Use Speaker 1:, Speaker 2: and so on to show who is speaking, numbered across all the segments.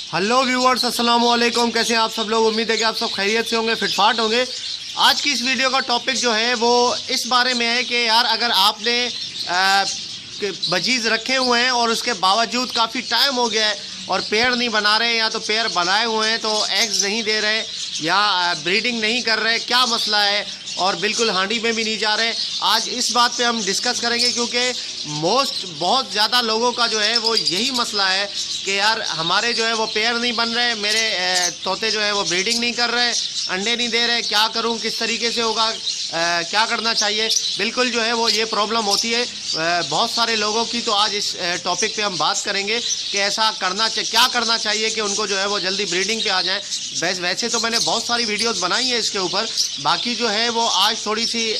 Speaker 1: Hello viewers, अस्सलाम वालेकुम। कैसे हैं आप सब लोग? उम्मीद है कि आप सब खैरियत से होंगे, फिटफाट होंगे। आज की इस वीडियो का टॉपिक जो है वो इस बारे में है कि यार अगर आपने बजीज़ रखे हुए हैं और उसके बावजूद काफ़ी टाइम हो गया है और पेयर नहीं बना रहे, या तो पेयर बनाए हुए हैं तो एग्स नहीं दे रहे, या ब्रीडिंग नहीं कर रहे, क्या मसला है, और बिल्कुल हांडी में भी नहीं जा रहे। आज इस बात पे हम डिस्कस करेंगे क्योंकि बहुत ज़्यादा लोगों का जो है वो यही मसला है कि यार हमारे जो है वो पेयर नहीं बन रहे, मेरे तोते जो है वो ब्रीडिंग नहीं कर रहे, अंडे नहीं दे रहे, क्या करूं, किस तरीके से होगा, क्या करना चाहिए। बिल्कुल जो है वो ये प्रॉब्लम होती है बहुत सारे लोगों की। तो आज इस टॉपिक पे हम बात करेंगे कि ऐसा क्या करना चाहिए कि उनको जो है वो जल्दी ब्रीडिंग पे आ जाए। वैसे तो मैंने बहुत सारी वीडियोस बनाई है इसके ऊपर, बाकी जो है वो आज थोड़ी सी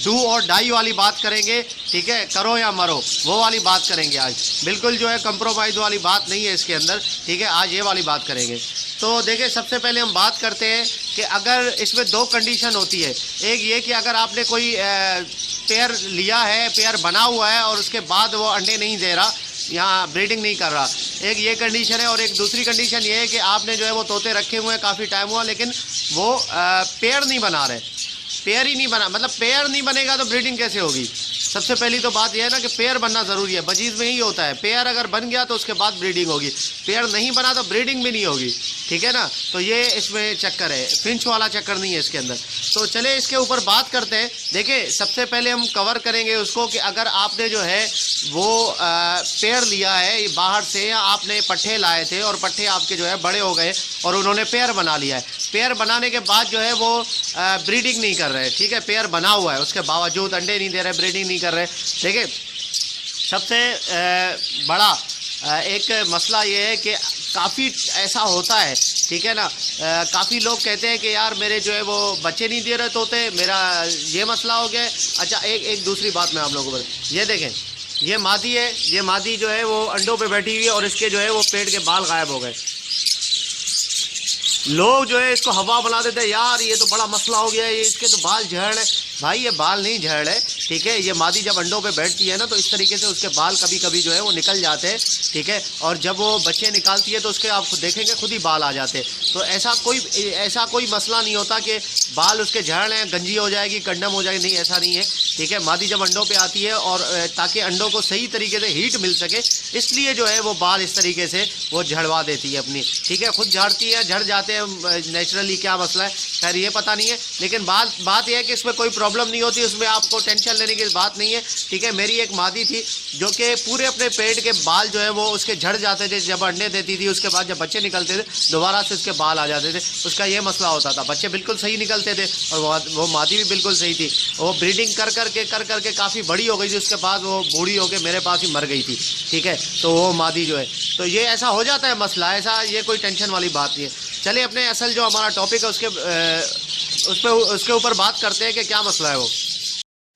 Speaker 1: डू और डाई वाली बात करेंगे। ठीक है, करो या मरो वो वाली बात करेंगे आज। बिल्कुल जो है कंप्रोमाइज़ वाली बात नहीं है इसके अंदर। ठीक है, आज ये वाली बात करेंगे। तो देखिए, सबसे पहले हम बात करते हैं कि अगर इसमें दो कंडीशन होती है। एक ये कि अगर आपने कोई पेयर लिया है, पेयर बना हुआ है और उसके बाद वो अंडे नहीं दे रहा, यहाँ ब्रीडिंग नहीं कर रहा, एक ये कंडीशन है। और एक दूसरी कंडीशन ये है कि आपने जो है वो तोते रखे हुए हैं काफ़ी टाइम हुआ, लेकिन वो पेयर नहीं बना रहे, पेयर ही नहीं बना, मतलब पेयर नहीं बनेगा तो ब्रीडिंग कैसे होगी। सबसे पहली तो बात यह है ना कि पेयर बनना ज़रूरी है। बजीज़ में ही होता है, पेयर अगर बन गया तो उसके बाद ब्रीडिंग होगी, पेयर नहीं बना तो ब्रीडिंग भी नहीं होगी। ठीक है ना, तो ये इसमें चक्कर है, फिंच वाला चक्कर नहीं है इसके अंदर। तो चले इसके ऊपर बात करते हैं। देखिए, सबसे पहले हम कवर करेंगे उसको कि अगर आपने जो है वो पेयर लिया है बाहर से, या आपने पट्ठे लाए थे और पट्ठे आपके जो है बड़े हो गए और उन्होंने पेयर बना लिया है, पेयर बनाने के बाद जो है वो ब्रीडिंग नहीं कर रहे। ठीक है, पेयर बना हुआ है, उसके बावजूद अंडे नहीं दे रहे, ब्रीडिंग नहीं कर रहे। देखिए, सबसे बड़ा एक मसला ये है कि काफ़ी ऐसा होता है, ठीक है ना, काफ़ी लोग कहते हैं कि यार मेरे जो है वो बच्चे नहीं दे रहे तोते, मेरा ये मसला हो गया है। अच्छा, एक दूसरी बात मैं आप लोगों को ये देखें, ये मादी है, ये मादी जो है वो अंडों पे बैठी हुई है और इसके जो है वो पेट के बाल गायब हो गए। लोग जो है इसको हवा बना देते हैं, यार ये तो बड़ा मसला हो गया है, इसके तो बाल झड़ रहे। भाई ये बाल नहीं झड़ रहे, ठीक है। ये मादी जब अंडों पे बैठती है ना तो इस तरीके से उसके बाल कभी कभी जो है वो निकल जाते हैं, ठीक है। और जब वो बच्चे निकालती है तो उसके आप देखेंगे खुद ही बाल आ जाते हैं। तो ऐसा कोई मसला नहीं होता कि बाल उसके झड़ रहे हैं, गंजी हो जाएगी, कंडम हो जाएगी, नहीं, ऐसा नहीं है। ठीक है, मादी जब अंडों पे आती है और ताकि अंडों को सही तरीके से हीट मिल सके, इसलिए जो है वो बाल इस तरीके से वो झड़वा देती है अपनी। ठीक है, खुद झाड़ती है, झड़ जाते हैं नेचुरली, क्या मसला है खैर ये पता नहीं है। लेकिन बात यह है कि इसमें कोई प्रॉब्लम नहीं होती, उसमें आपको टेंशन लेने की बात नहीं है। ठीक है, मेरी एक मादी थी जो कि पूरे अपने पेट के बाल जो है वो उसके झड़ जाते थे जब अंडे देती थी, उसके बाद जब बच्चे निकलते थे दोबारा से उसके बाल आ जाते थे। उसका ये मसला होता था, बच्चे बिल्कुल सही निकलते थे और वो मादी भी बिल्कुल सही थी। वो ब्रीडिंग कर करके काफ़ी बड़ी हो गई थी, उसके बाद वो बूढ़ी होकर मेरे पास ही मर गई थी। ठीक है, तो वो मादी जो है, तो ये ऐसा हो जाता है मसला, ऐसा ये कोई टेंशन वाली बात नहीं है। चलिए अपने असल जो हमारा टॉपिक है उसके ऊपर बात करते हैं कि क्या मसला है वो।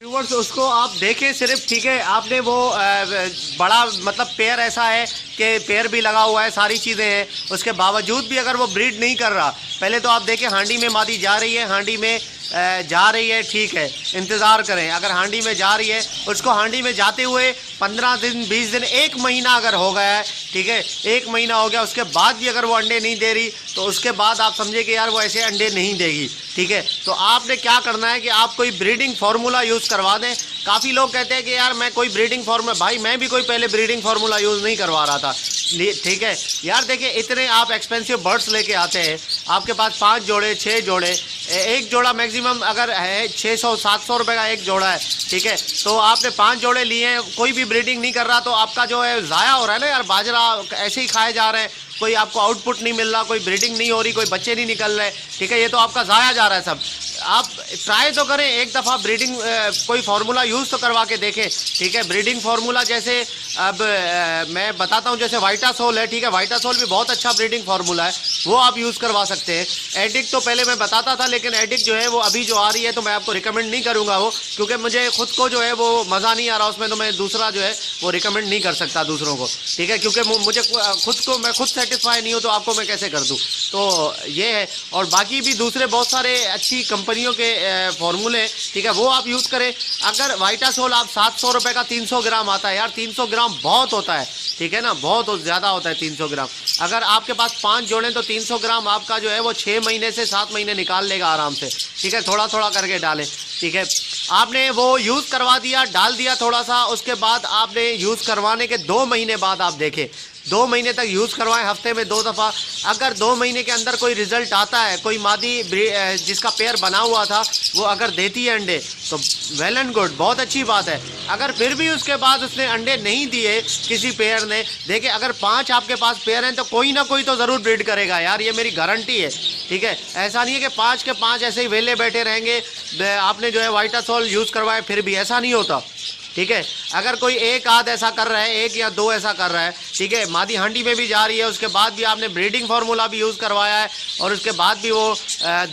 Speaker 1: व्यूअर्स, उसको आप देखें सिर्फ, ठीक है, आपने वो बड़ा मतलब पेयर ऐसा है कि पेयर भी लगा हुआ है, सारी चीज़ें हैं, उसके बावजूद भी अगर वो ब्रीड नहीं कर रहा, पहले तो आप देखें हांडी में मादी जा रही है, हांडी में जा रही है, ठीक है, इंतज़ार करें। अगर हांडी में जा रही है, उसको हांडी में जाते हुए 15 दिन 20 दिन 1 महीना अगर हो गया है, ठीक है, 1 महीना हो गया, उसके बाद भी अगर वो अंडे नहीं दे रही तो उसके बाद आप समझे कि यार वो ऐसे अंडे नहीं देगी। ठीक है, तो आपने क्या करना है कि आप कोई ब्रीडिंग फार्मूला यूज़ करवा दें। काफ़ी लोग कहते हैं कि यार मैं कोई ब्रीडिंग फार्मूला, भाई मैं भी कोई पहले ब्रीडिंग फार्मूला यूज़ नहीं करवा रहा था। ठीक है यार, देखिए इतने आप एक्सपेंसिव बर्ड्स लेके आते हैं, आपके पास 5 जोड़े 6 जोड़े, एक जोड़ा मैक्सिमम अगर है 600-700 रुपये का एक जोड़ा है। ठीक है, तो आपने 5 जोड़े लिए हैं, कोई भी ब्रीडिंग नहीं कर रहा, तो आपका जो है ज़ाया हो रहा है ना यार, बाजरा ऐसे ही खाए जा रहे हैं, कोई आपको आउटपुट नहीं मिल रहा, कोई ब्रीडिंग नहीं हो रही, कोई बच्चे नहीं निकल रहे। ठीक है, ये तो आपका ज़ाया जा रहा है सब। आप ट्राई तो करें एक दफ़ा ब्रीडिंग कोई फार्मूला यूज़ तो करवा के देखें। ठीक है, ब्रीडिंग फार्मूला जैसे अब मैं बताता हूँ, जैसे वाइटासोल है, ठीक है, वाइटासोल भी बहुत अच्छा ब्रीडिंग फार्मूला है, वो आप यूज़ करवा सकते हैं। एडिक तो पहले मैं बताता था, लेकिन एडिक जो है वो अभी जो आ रही है तो मैं आपको रिकमेंड नहीं करूँगा वो, क्योंकि मुझे खुद को जो है वो मज़ा नहीं आ रहा उसमें, तो मैं दूसरा जो है वो रिकमेंड नहीं कर सकता दूसरों को। ठीक है, क्योंकि मुझे मैं खुद सेटिस्फाई नहीं हूँ तो आपको मैं कैसे कर दूँ। तो ये है, और बाकी भी दूसरे बहुत सारे अच्छी कंपनी कंपनियों के फॉर्मूले, ठीक है, वो आप यूज़ करें। अगर वाइटासोल आप 700 रुपये का 300 ग्राम आता है यार, 300 ग्राम बहुत होता है, ठीक है ना, बहुत ज़्यादा होता है 300 ग्राम। अगर आपके पास 5 जोड़ें तो 300 ग्राम आपका जो है वो 6 महीने से 7 महीने निकाल लेगा आराम से, ठीक है। थोड़ा थोड़ा करके डालें, ठीक है। आपने वो यूज़ करवा दिया, डाल दिया थोड़ा सा, उसके बाद आपने यूज़ करवाने के 2 महीने बाद आप देखें, 2 महीने तक यूज़ करवाएं, हफ्ते में 2 दफ़ा। अगर 2 महीने के अंदर कोई रिजल्ट आता है, कोई मादी जिसका पेयर बना हुआ था वो अगर देती है अंडे, तो वेल एंड गुड, बहुत अच्छी बात है। अगर फिर भी उसके बाद उसने अंडे नहीं दिए किसी पेयर ने, देखिए अगर 5 आपके पास पेयर हैं तो कोई ना कोई तो ज़रूर ब्रीड करेगा यार, ये मेरी गारंटी है, ठीक है। ऐसा नहीं है कि 5 के 5 ऐसे ही वेले बैठे रहेंगे, आपने जो है वाइटासोल यूज़ करवाए फिर भी, ऐसा नहीं होता, ठीक है। अगर कोई एक आध ऐसा कर रहा है, 1 या 2 ऐसा कर रहा है, ठीक है, मादी हांडी में भी जा रही है, उसके बाद भी आपने ब्रीडिंग फार्मूला भी यूज़ करवाया है और उसके बाद भी वो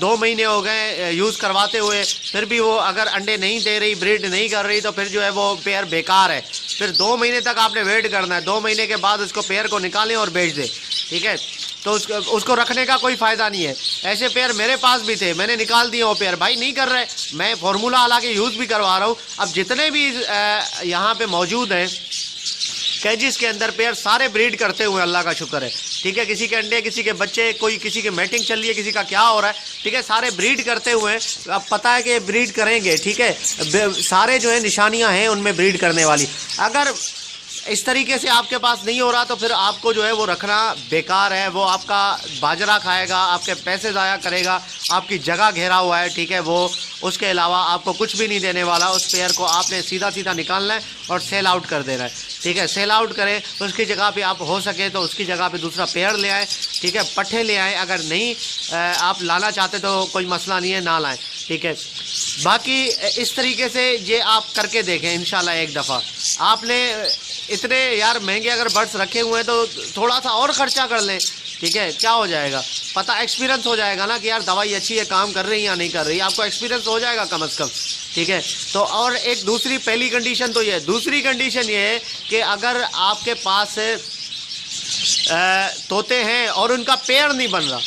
Speaker 1: 2 महीने हो गए यूज़ करवाते हुए, फिर भी वो अगर अंडे नहीं दे रही, ब्रीड नहीं कर रही, तो फिर जो है वो पेयर बेकार है। फिर 2 महीने तक आपने वेट करना है, 2 महीने के बाद उसको पेयर को निकालें और बेच दें, ठीक है। तो उसको रखने का कोई फ़ायदा नहीं है। ऐसे पेयर मेरे पास भी थे, मैंने निकाल दिए वो पेयर, भाई नहीं कर रहे, मैं फार्मूला हालांकि यूज़ भी करवा रहा हूँ। अब जितने भी यहाँ पे मौजूद हैं कैजिस के अंदर पेयर, सारे ब्रीड करते हुए अल्लाह का शुक्र है, ठीक है। किसी के अंडे, किसी के बच्चे, कोई किसी के मैटिंग चल रही है, किसी का क्या हो रहा है, ठीक है, सारे ब्रीड करते हुए। अब पता है कि ब्रीड करेंगे, ठीक है, सारे जो है निशानियाँ हैं उनमें ब्रीड करने वाली। अगर इस तरीके से आपके पास नहीं हो रहा तो फिर आपको जो है वो रखना बेकार है, वो आपका बाजरा खाएगा, आपके पैसे ज़ाया करेगा, आपकी जगह घेरा हुआ है, ठीक है, वो उसके अलावा आपको कुछ भी नहीं देने वाला। उस पेयर को आपने सीधा सीधा निकालना है और सेल आउट कर देना है, ठीक है। सेल आउट करें, उसकी जगह पे आप हो सके तो उसकी जगह पे दूसरा पेयर ले आए, ठीक है, पट्ठे ले आए। अगर नहीं आप लाना चाहते तो कोई मसला नहीं है, ना लाएं, ठीक है। बाकी इस तरीके से ये आप करके देखें इंशाल्लाह। एक दफ़ा आपने इतने यार महंगे अगर बर्ड्स रखे हुए हैं तो थोड़ा सा और ख़र्चा कर लें, ठीक है, क्या हो जाएगा, पता एक्सपीरियंस हो जाएगा ना कि यार दवाई अच्छी है, काम कर रही है या नहीं कर रही है, आपको एक्सपीरियंस हो जाएगा कम से कम, ठीक है। तो और एक दूसरी, पहली कंडीशन तो ये है, दूसरी कंडीशन ये है कि अगर आपके पास तोते हैं और उनका पेयर नहीं बन रहा,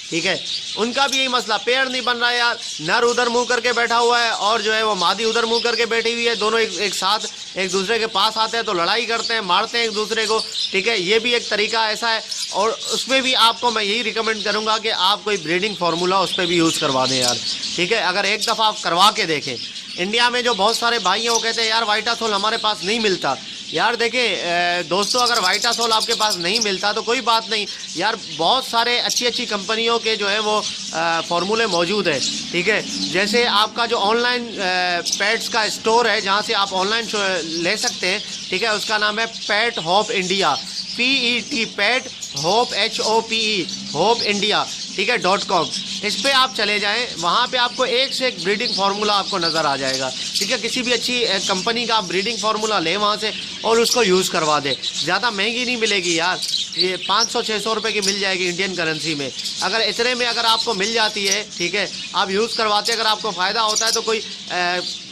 Speaker 1: ठीक है, उनका भी यही मसला, पेड़ नहीं बन रहा है यार, नर उधर मुंह करके बैठा हुआ है और जो है वो मादी उधर मुंह करके बैठी हुई है, दोनों एक साथ एक दूसरे के पास आते हैं तो लड़ाई करते हैं, मारते हैं एक दूसरे को, ठीक है, ये भी एक तरीका ऐसा है। और उसमें भी आपको मैं यही रिकमेंड करूंगा कि आप कोई ब्रीडिंग फार्मूला उस पर भी यूज़ करवा दें यार, ठीक है। अगर एक दफ़ा आप करवा के देखें, इंडिया में जो बहुत सारे भाई हैं वो कहते हैं यार वाइटासोल हमारे पास नहीं मिलता। यार देखिए दोस्तों, अगर वाइटासोल आपके पास नहीं मिलता तो कोई बात नहीं यार, बहुत सारे अच्छी अच्छी कंपनियों के जो है वो फार्मूले मौजूद है, ठीक है। जैसे आपका जो ऑनलाइन पेट्स का स्टोर है जहाँ से आप ऑनलाइन ले सकते हैं, ठीक है, उसका नाम है पेट होप इंडिया, PET पेट होप HOPE होप इंडिया, ठीक है, .com। इस पर आप चले जाएं, वहाँ पे आपको एक से एक ब्रीडिंग फार्मूला आपको नज़र आ जाएगा, ठीक है। किसी भी अच्छी कंपनी का आप ब्रीडिंग फार्मूला लें वहाँ से और उसको यूज़ करवा दें। ज़्यादा महंगी नहीं मिलेगी यार, ये 500-600 रुपये की मिल जाएगी इंडियन करेंसी में। अगर इतने में अगर आपको मिल जाती है, ठीक है, आप यूज़ करवाते, अगर आपको फ़ायदा होता है तो कोई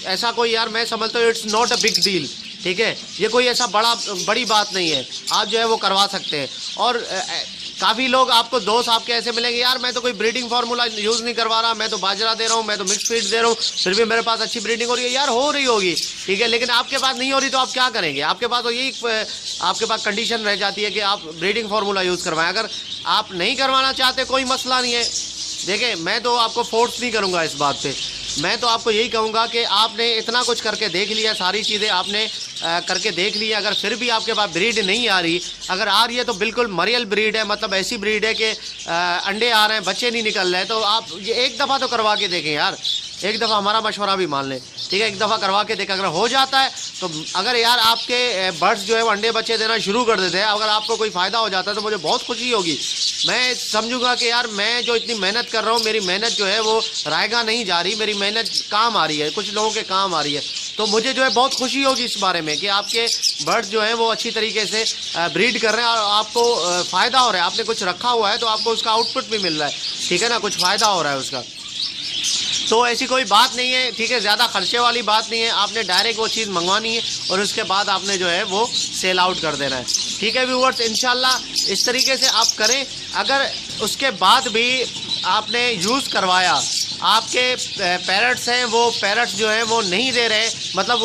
Speaker 1: ऐसा कोई यार मैं समझता हूँ it's not a big deal, ठीक है, ये कोई ऐसा बड़ी बात नहीं है, आप जो है वो करवा सकते हैं। और काफ़ी लोग आपको दोस्त आपके ऐसे मिलेंगे, यार मैं तो कोई ब्रीडिंग फार्मूला यूज़ नहीं करवा रहा, मैं तो बाजरा दे रहा हूँ, मैं तो मिक्स फीड दे रहा हूँ, फिर भी मेरे पास अच्छी ब्रीडिंग हो रही है। यार हो रही होगी, ठीक है, लेकिन आपके पास नहीं हो रही तो आप क्या करेंगे, आपके पास तो यही आपके पास कंडीशन रह जाती है कि आप ब्रीडिंग फार्मूला यूज़ करवाएं। अगर आप नहीं करवाना चाहते कोई मसला नहीं है, देखिए मैं तो आपको फोर्स नहीं करूँगा इस बात पर, मैं तो आपको यही कहूँगा कि आपने इतना कुछ करके देख लिया, सारी चीज़ें आपने करके देख लिया, अगर फिर भी आपके पास ब्रीड नहीं आ रही, अगर आ रही है तो बिल्कुल मरियल ब्रीड है, मतलब ऐसी ब्रीड है कि अंडे आ रहे हैं, बच्चे नहीं निकल रहे, तो आप ये एक दफ़ा तो करवा के देखें यार, एक दफ़ा हमारा मशवरा भी मान लें, ठीक है, एक दफ़ा करवा के देखें। अगर हो जाता है तो अगर यार आपके बर्ड्स जो है वो अंडे बच्चे देना शुरू कर देते हैं, अगर आपको कोई फ़ायदा हो जाता है तो मुझे बहुत खुशी होगी। मैं समझूंगा कि यार मैं जो इतनी मेहनत कर रहा हूँ, मेरी मेहनत जो है वो रायगा नहीं जा रही, मेरी मेहनत काम आ रही है, कुछ लोगों के काम आ रही है, तो मुझे जो है बहुत खुशी होगी इस बारे में कि आपके बर्ड्स जो हैं वो अच्छी तरीके से ब्रीड कर रहे हैं और आपको फ़ायदा हो रहा है। आपने कुछ रखा हुआ है तो आपको उसका आउटपुट भी मिल रहा है, ठीक है ना, कुछ फ़ायदा हो रहा है उसका। तो ऐसी कोई बात नहीं है, ठीक है, ज़्यादा खर्चे वाली बात नहीं है, आपने डायरेक्ट वो चीज़ मंगवानी है और उसके बाद आपने जो है वो सेल आउट कर देना है, ठीक है व्यूअर्स। इंशाल्लाह इस तरीके से आप करें। अगर उसके बाद भी आपने यूज़ करवाया आपके पैरट्स हैं वो पैरट्स जो है वो नहीं दे रहे, मतलब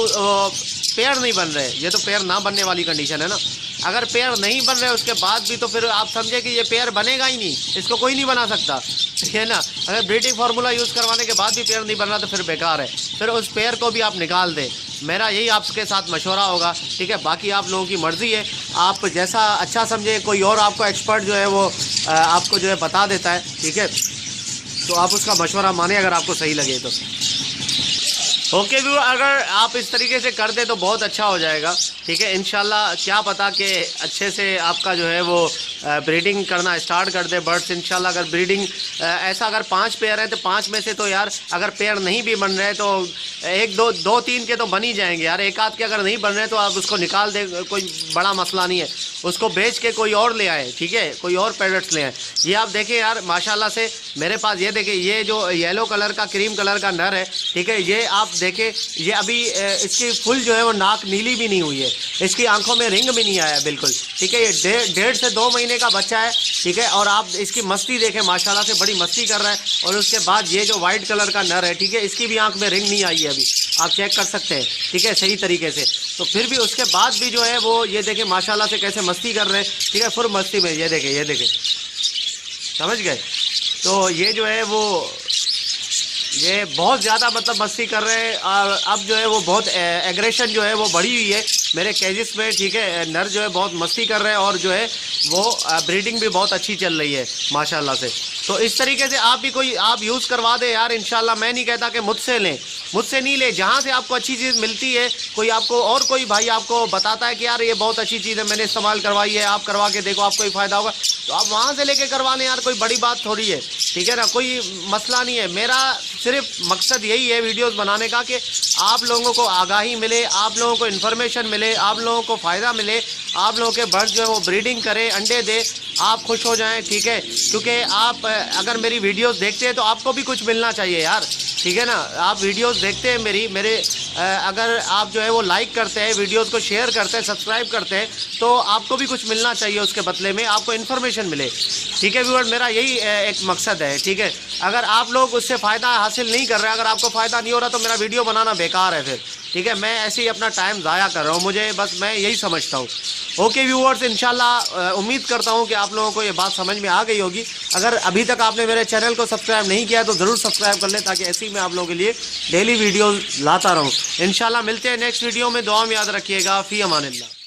Speaker 1: पेड़ नहीं बन रहे। ये तो पेड़ ना बनने वाली कंडीशन है ना। अगर पेड़ नहीं बन रहे उसके बाद भी, तो फिर आप समझे कि ये पेड़ बनेगा ही नहीं, इसको कोई नहीं बना सकता, ठीक है ना। अगर ब्रीडिंग फार्मूला यूज़ करवाने के बाद भी पेड़ नहीं बन रहा तो फिर बेकार है, फिर उस पेड़ को भी आप निकाल दें। मेरा यही आपके साथ मशवरा होगा, ठीक है। बाकी आप लोगों की मर्ज़ी है, आप जैसा अच्छा समझे। कोई और आपको एक्सपर्ट जो है वो आपको जो है बता देता है, ठीक है, तो आप उसका मशवरा माने अगर आपको सही लगे तो। ओके व्यूअर, अगर आप इस तरीके से कर दे तो बहुत अच्छा हो जाएगा, ठीक है। इंशाल्लाह क्या पता कि अच्छे से आपका जो है वो ब्रीडिंग करना स्टार्ट कर दे बर्ड्स। इंशाल्लाह अगर ब्रीडिंग ऐसा अगर 5 पेयर हैं तो 5 में से तो यार अगर पेयर नहीं भी बन रहे तो 1 2 3 के तो बन ही जाएंगे यार। एक आध के अगर नहीं बन रहे तो आप उसको निकाल दें, कोई बड़ा मसला नहीं है। उसको बेच के कोई और ले आए, ठीक है, कोई और पैरट्स ले आए। ये आप देखें यार माशाल्लाह से मेरे पास ये देखें, ये जो येलो कलर का क्रीम कलर का नर है, ठीक है, ये आप देखें, ये अभी इसकी फुल जो है वो नाक नीली भी नहीं हुई है, इसकी आंखों में रिंग भी नहीं आया बिल्कुल, ठीक है। ये 1.5 से 2 महीने का बच्चा है, ठीक है। और आप इसकी मस्ती देखें, माशाल्लाह से बड़ी मस्ती कर रहा है। और उसके बाद ये जो वाइट कलर का नर है, ठीक है, इसकी भी आंख में रिंग नहीं आई है अभी, आप चेक कर सकते हैं, ठीक है, सही तरीके से। तो फिर भी उसके बाद भी जो है वो ये देखें माशाल्लाह से कैसे मस्ती कर रहे हैं, ठीक है, फुल मस्ती में। ये देखें, ये देखें, समझ गए। तो ये जो है वो ये बहुत ज़्यादा मतलब मस्ती कर रहे हैं। और अब जो है वो बहुत एग्रेशन जो है वो बढ़ी हुई है मेरे केजेस में, ठीक है। नर जो है बहुत मस्ती कर रहे हैं और जो है वो ब्रीडिंग भी बहुत अच्छी चल रही है माशाल्लाह से। तो इस तरीके से आप भी कोई आप यूज़ करवा दे यार इंशाल्लाह। मैं नहीं कहता कि मुझसे लें, मुझसे नहीं ले, जहाँ से आपको अच्छी चीज़ मिलती है, कोई आपको और कोई भाई आपको बताता है कि यार ये बहुत अच्छी चीज़ है, मैंने इस्तेमाल करवाई है, आप करवा के देखो आपको ही फ़ायदा होगा, तो आप वहाँ से लेके करवा लें यार, कोई बड़ी बात थोड़ी है, ठीक है ना, कोई मसला नहीं है। मेरा सिर्फ मकसद यही है वीडियोस बनाने का कि आप लोगों को आगाही मिले, आप लोगों को इन्फॉर्मेशन मिले, आप लोगों को फ़ायदा मिले, आप लोगों के बर्ड जो है वो ब्रीडिंग करें, अंडे दे, आप खुश हो जाएं, ठीक है। क्योंकि आप अगर मेरी वीडियोस देखते हैं तो आपको भी कुछ मिलना चाहिए यार, ठीक है ना। आप वीडियोस देखते हैं मेरे अगर आप जो है वो लाइक करते हैं, वीडियोस को शेयर करते हैं, सब्सक्राइब करते हैं, तो आपको भी कुछ मिलना चाहिए उसके बदले में, आपको इन्फॉर्मेशन मिले, ठीक है व्यूअर। मेरा यही एक मकसद है, ठीक है। अगर आप लोग उससे फ़ायदा हासिल नहीं कर रहे, अगर आपको फ़ायदा नहीं हो रहा तो मेरा वीडियो बनाना बेकार है फिर, ठीक है। मैं ऐसे ही अपना टाइम ज़ाया कर रहा हूँ, मुझे बस मैं यही समझता हूँ। ओके व्यूअर्स, इंशाल्लाह उम्मीद करता हूँ कि आप लोगों को ये बात समझ में आ गई होगी। अगर अभी तक आपने मेरे चैनल को सब्सक्राइब नहीं किया तो ज़रूर सब्सक्राइब कर लें, ताकि ऐसे ही मैं आप लोगों के लिए डेली वीडियोज़ लाता रहूँ। इंशाल्लाह मिलते हैं नेक्स्ट वीडियो में, दुआ में याद रखिएगा। फ़ी अमानिल्लाह।